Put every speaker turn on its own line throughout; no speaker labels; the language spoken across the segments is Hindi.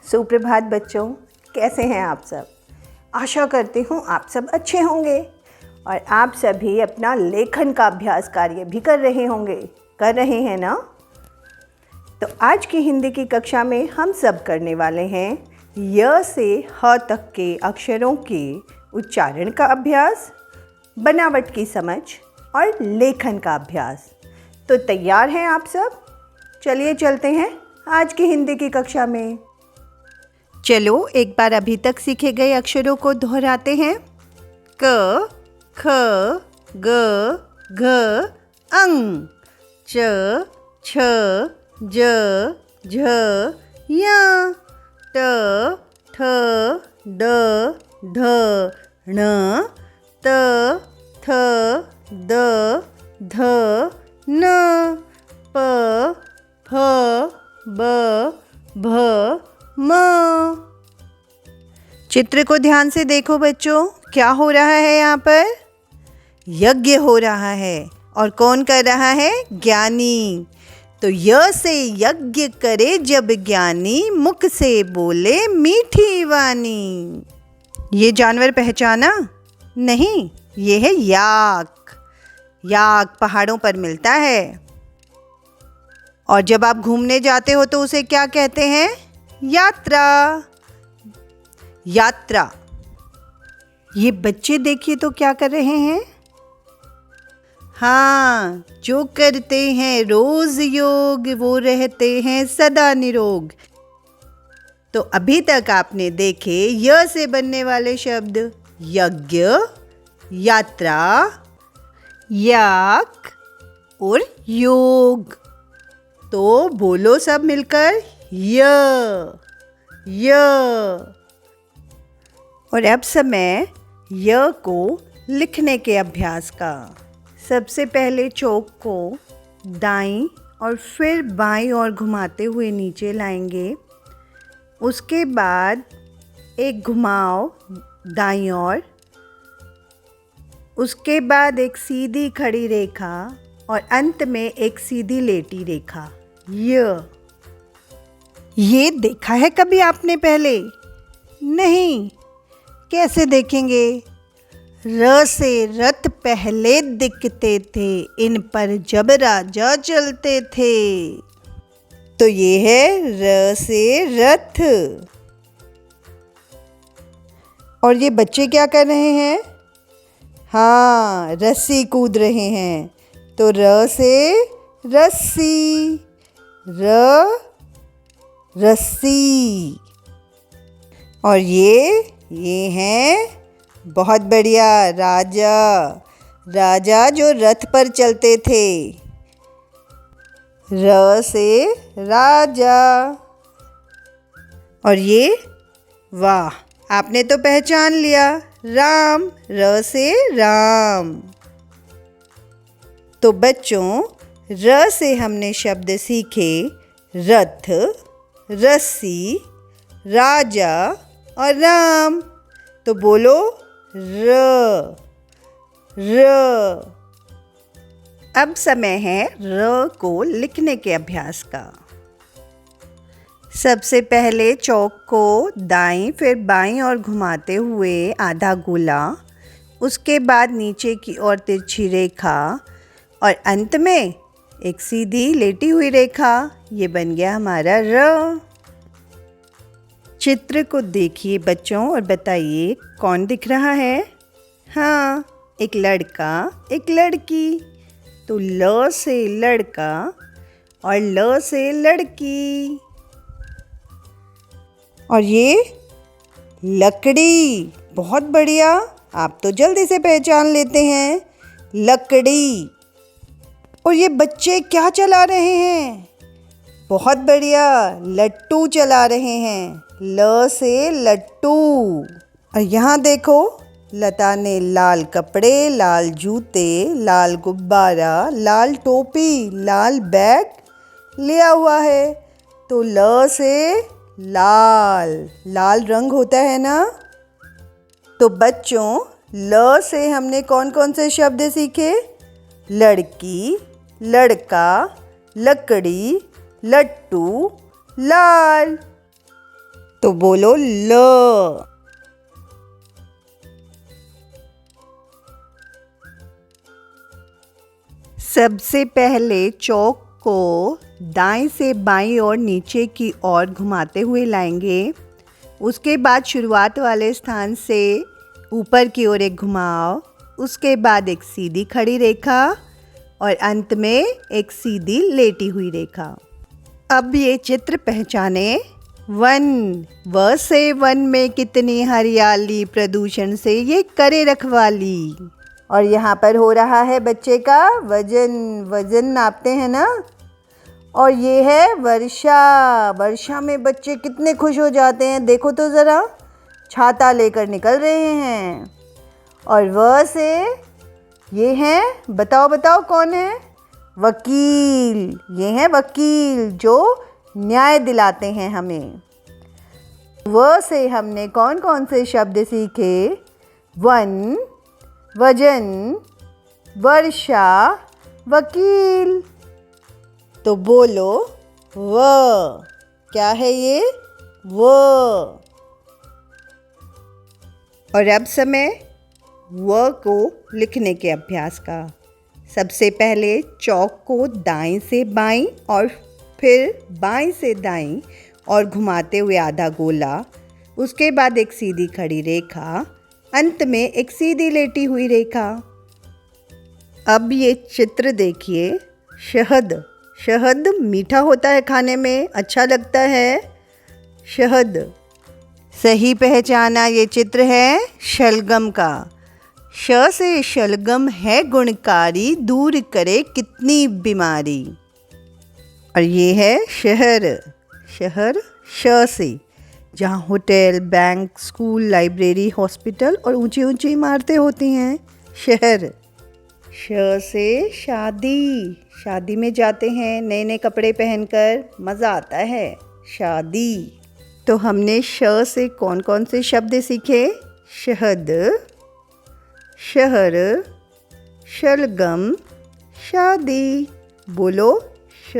सुप्रभात बच्चों, कैसे हैं आप सब। आशा करती हूँ आप सब अच्छे होंगे और आप सभी अपना लेखन का अभ्यास कार्य भी कर रहे हैं ना। तो आज की हिंदी की कक्षा में हम सब करने वाले हैं य से ह तक के अक्षरों के उच्चारण का अभ्यास, बनावट की समझ और लेखन का अभ्यास। तो तैयार हैं आप सब? चलिए चलते हैं आज की हिंदी की कक्षा में। चलो एक बार अभी तक सीखे गए अक्षरों को दोहराते हैं। क, ख, ग, घ, अंग, च, छ, ज, झ, य, ट, ठ, ड, ढ, ण, त, थ, द, ध, न, प, फ, ब, भ, म। चित्र को ध्यान से देखो बच्चों, क्या हो रहा है यहाँ पर? यज्ञ हो रहा है। और कौन कर रहा है? ज्ञानी। तो य से यज्ञ करे जब ज्ञानी, मुख से बोले मीठी वाणी। ये जानवर पहचाना? नहीं, ये है याक। याक पहाड़ों पर मिलता है। और जब आप घूमने जाते हो तो उसे क्या कहते हैं? यात्रा। यात्रा। ये बच्चे देखिए तो क्या कर रहे हैं? हाँ, जो करते हैं रोज योग वो रहते हैं सदा निरोग। तो अभी तक आपने देखे य से बनने वाले शब्द यज्ञ, यात्रा, याक और योग। तो बोलो सब मिलकर य। और अब समय य को लिखने के अभ्यास का। सबसे पहले चौक को दाईं और फिर बाईं ओर घुमाते हुए नीचे लाएंगे। उसके बाद एक घुमाव दाईं ओर, उसके बाद एक सीधी खड़ी रेखा और अंत में एक सीधी लेटी रेखा। ये देखा है कभी आपने पहले? नहीं, कैसे देखेंगे? र से रथ पहले दिखते थे, इन पर जब राजा चलते थे। तो ये है र से रथ। और ये बच्चे क्या कर रहे हैं? हाँ, रस्सी कूद रहे हैं। तो र से रस्सी, रस्सी। और ये हैं बहुत बढ़िया राजा। राजा जो रथ पर चलते थे। र से राजा। और ये वाह, आपने तो पहचान लिया, राम। र से राम। तो बच्चों, र से हमने शब्द सीखे रथ, रस्सी, राजा और राम। तो बोलो र। अब समय है र को लिखने के अभ्यास का। सबसे पहले चौक को दाईं फिर बाईं ओर घुमाते हुए आधा गोला, उसके बाद नीचे की ओर तिरछी रेखा और अंत में एक सीधी लेटी हुई रेखा। ये बन गया हमारा र। चित्र को देखिए बच्चों और बताइए कौन दिख रहा है? हाँ, एक लड़का, एक लड़की। तो ल से लड़का और ल से लड़की। और ये लकड़ी। बहुत बढ़िया, आप तो जल्दी से पहचान लेते हैं, लकड़ी। और ये बच्चे क्या चला रहे हैं? बहुत बढ़िया, लट्टू चला रहे हैं। ल से लट्टू। और यहाँ देखो, लता ने लाल कपड़े, लाल जूते, लाल गुब्बारा, लाल टोपी, लाल बैग लिया हुआ है। तो ल से लाल। लाल रंग होता है ना। तो बच्चों, ल से हमने कौन कौन से शब्द सीखे? लड़की, लड़का, लकड़ी, लट्टू, लाल। तो बोलो ल। सबसे पहले चौक को दाएं से बाईं और नीचे की ओर घुमाते हुए लाएंगे। उसके बाद शुरुआत वाले स्थान से ऊपर की ओर एक घुमाव, उसके बाद एक सीधी खड़ी रेखा और अंत में एक सीधी लेटी हुई रेखा। अब ये चित्र पहचाने। वन, व से वन में कितनी हरियाली, प्रदूषण से ये करे रखवाली। और यहाँ पर हो रहा है बच्चे का वजन, वजन नापते हैं ना। और ये है वर्षा, वर्षा में बच्चे कितने खुश हो जाते हैं, देखो तो ज़रा, छाता लेकर निकल रहे हैं। और व से ये हैं, बताओ बताओ कौन है? वकील। ये हैं वकील जो न्याय दिलाते हैं हमें। व से हमने कौन कौन से शब्द सीखे? वन, वजन, वर्षा, वकील। तो बोलो व। क्या है ये? व। और अब समय व को लिखने के अभ्यास का। सबसे पहले चौक को दाएं से बाईं और फिर बाईं से दाईं और घुमाते हुए आधा गोला, उसके बाद एक सीधी खड़ी रेखा, अंत में एक सीधी लेटी हुई रेखा। अब ये चित्र देखिए। शहद, शहद मीठा होता है, खाने में अच्छा लगता है। शहद। सही पहचाना। ये चित्र है शलगम का। श से शलगम है गुणकारी, दूर करे कितनी बीमारी। और ये है शहर। शहर श से, जहाँ hotel, bank, school, library, hospital और ऊंची ऊंची इमारतें होती हैं। शहर। श से शादी, शादी में जाते हैं नए नए कपड़े पहनकर, मज़ा आता है। शादी। तो हमने श से कौन कौन से शब्द सीखे? शहद, शहर, शलगम, शादी। बोलो श,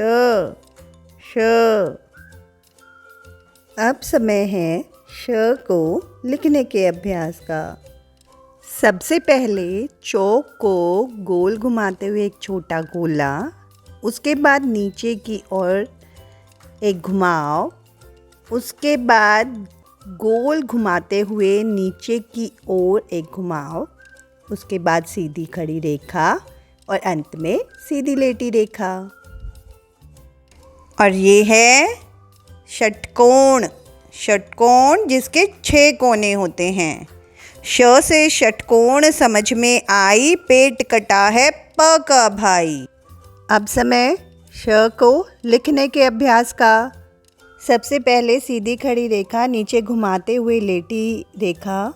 श। अब समय है श को लिखने के अभ्यास का। सबसे पहले चौक को गोल घुमाते हुए एक छोटा गोला, उसके बाद नीचे की ओर एक घुमाव, उसके बाद गोल घुमाते हुए नीचे की ओर एक घुमाव, उसके बाद सीधी खड़ी रेखा और अंत में सीधी लेटी रेखा। और ये है षटकोण। षटकोण जिसके 6 कोने होते हैं। श से षटकोण समझ में आई, पेट कटा है प का भाई। अब समय श को लिखने के अभ्यास का। सबसे पहले सीधी खड़ी रेखा, नीचे घुमाते हुए लेटी रेखा,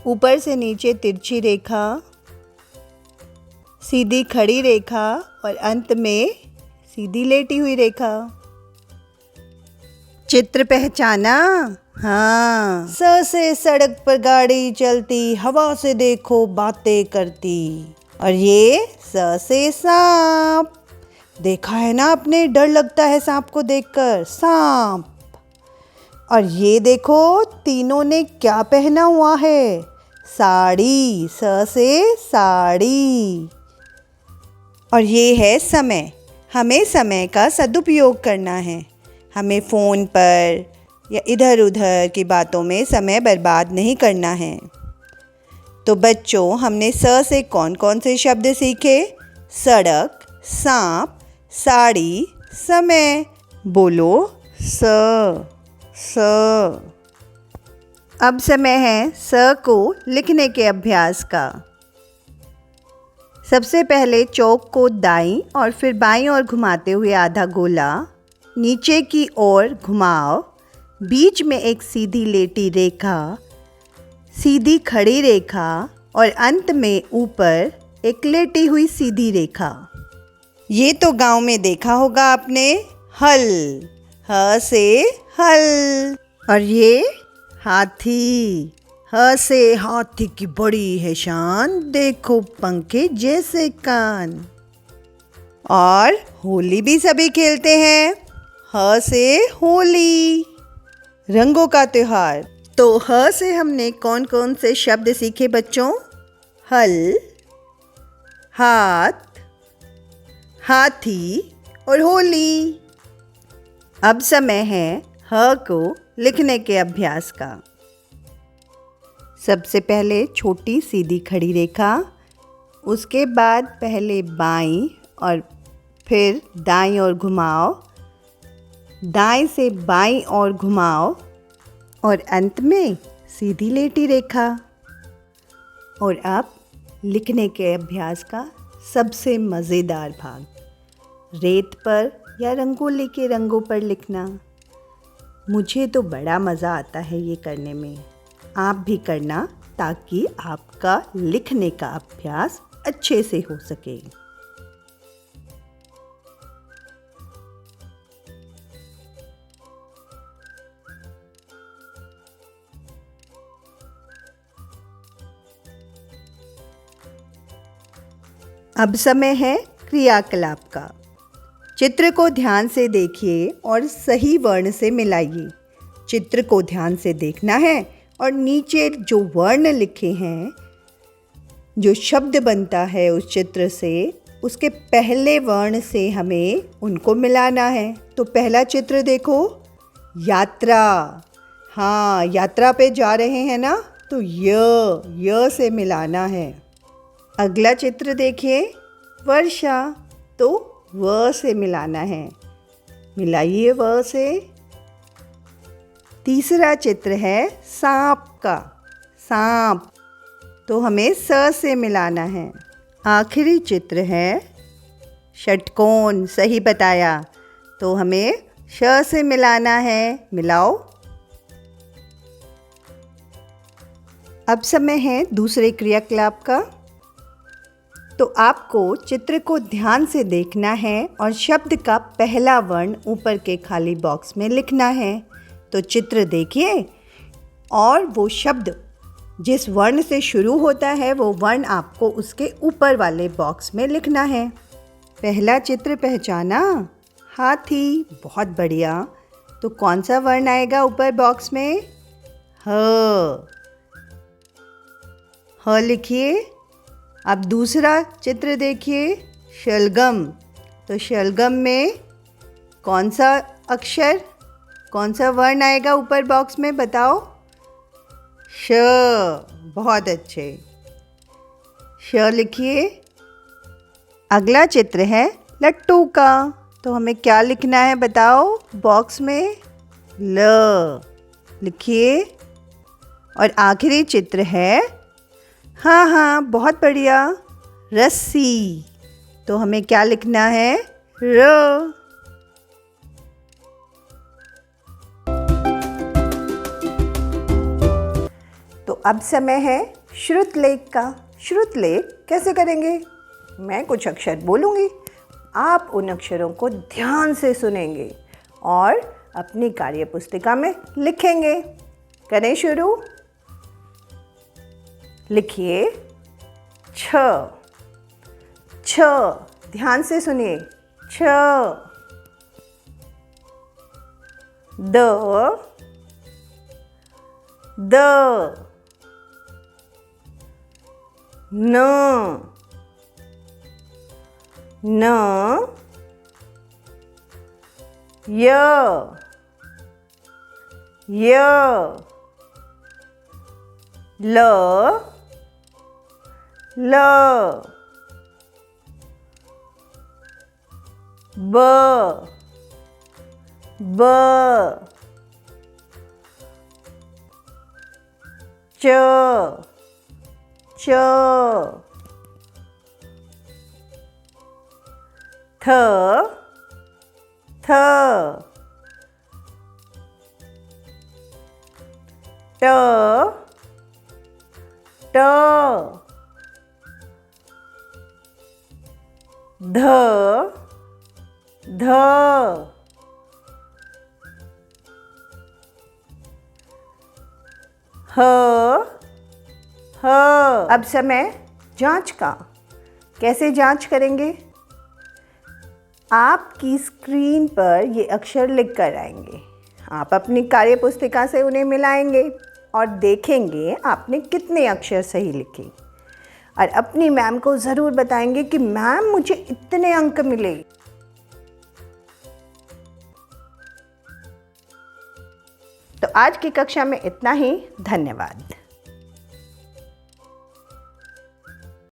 ऊपर से नीचे तिरछी रेखा, सीधी खड़ी रेखा और अंत में सीधी लेटी हुई रेखा। चित्र पहचाना? हाँ। स से सड़क पर गाड़ी चलती, हवा से देखो बातें करती। और ये स से सांप। देखा है ना आपने, डर लगता है सांप को देखकर, सांप। और ये देखो तीनों ने क्या पहना हुआ है? साड़ी। स से साड़ी। और ये है समय। हमें समय का सदुपयोग करना है। हमें फ़ोन पर या इधर उधर की बातों में समय बर्बाद नहीं करना है। तो बच्चों, हमने स से कौन कौन से शब्द सीखे? सड़क, सांप, साड़ी, समय। बोलो स, स। अब समय है स को लिखने के अभ्यास का। सबसे पहले चौक को दाईं और फिर बाईं ओर घुमाते हुए आधा गोला, नीचे की ओर घुमाव, बीच में एक सीधी लेटी रेखा, सीधी खड़ी रेखा और अंत में ऊपर एक लेटी हुई सीधी रेखा। ये तो गांव में देखा होगा आपने, हल। ह से हल। और ये हाथी। ह से हाथी की बड़ी है शान, देखो पंखे जैसे कान। और होली भी सभी खेलते हैं। ह से होली। रंगों का त्योहार। तो ह से हमने कौन कौन से शब्द सीखे बच्चों? हल, हाथ, हाथी और होली। अब समय है ह को लिखने के अभ्यास का। सबसे पहले छोटी सीधी खड़ी रेखा, उसके बाद पहले बाईं और फिर दाईं ओर घुमाओ, दाएं से बाईं ओर घुमाओ और अंत में सीधी लेटी रेखा। और अब लिखने के अभ्यास का सबसे मज़ेदार भाग, रेत पर या रंगोली के रंगों पर लिखना। मुझे तो बड़ा मज़ा आता है ये करने में। आप भी करना ताकि आपका लिखने का अभ्यास अच्छे से हो सके। अब समय है क्रियाकलाप का। चित्र को ध्यान से देखिए और सही वर्ण से मिलाइए। चित्र को ध्यान से देखना है और नीचे जो वर्ण लिखे हैं, जो शब्द बनता है उस चित्र से, उसके पहले वर्ण से हमें उनको मिलाना है। तो पहला चित्र देखो, यात्रा। हाँ, यात्रा पे जा रहे हैं ना, तो य से मिलाना है। अगला चित्र देखिए, वर्षा, तो व से मिलाना है। मिलाइए व से। तीसरा चित्र है सांप का, सांप, तो हमें स से मिलाना है। आखिरी चित्र है षटकोण, सही बताया, तो हमें श से मिलाना है। मिलाओ। अब समय है दूसरे क्रियाकलाप का। तो आपको चित्र को ध्यान से देखना है और शब्द का पहला वर्ण ऊपर के खाली बॉक्स में लिखना है। तो चित्र देखिए और वो शब्द जिस वर्ण से शुरू होता है वो वर्ण आपको उसके ऊपर वाले बॉक्स में लिखना है। पहला चित्र पहचाना? हाथी, बहुत बढ़िया। तो कौन सा वर्ण आएगा ऊपर बॉक्स में? ह लिखिए। अब दूसरा चित्र देखिए, शलगम। तो शलगम में कौन सा अक्षर, कौन सा वर्ण आएगा ऊपर बॉक्स में, बताओ? श, बहुत अच्छे। श लिखिए। अगला चित्र है लट्टू का। तो हमें क्या लिखना है बताओ बॉक्स में? ल लिखिए। और आखिरी चित्र है, हाँ, बहुत बढ़िया, रस्सी। तो हमें क्या लिखना है? र। तो अब समय है श्रुतलेख का। श्रुतलेख कैसे करेंगे? मैं कुछ अक्षर बोलूँगी, आप उन अक्षरों को ध्यान से सुनेंगे और अपनी कार्यपुस्तिका में लिखेंगे। करें शुरू। लिखिए छ, छ, ध्यान से सुनिए। छ। द, द, न, न, य, य, ल, ल, ब, ब, च, च, थ, थ, ट, ट, ध, ध, ह, ह। अब समय जांच का। कैसे जांच करेंगे? आपकी स्क्रीन पर ये अक्षर लिख कर आएंगे। आप अपनी कार्य पुस्तिका से उन्हें मिलाएंगे और देखेंगे आपने कितने अक्षर सही लिखे और अपनी मैम को ज़रूर बताएंगे कि मैम मुझे इतने अंक मिले। तो आज की कक्षा में इतना ही। धन्यवाद।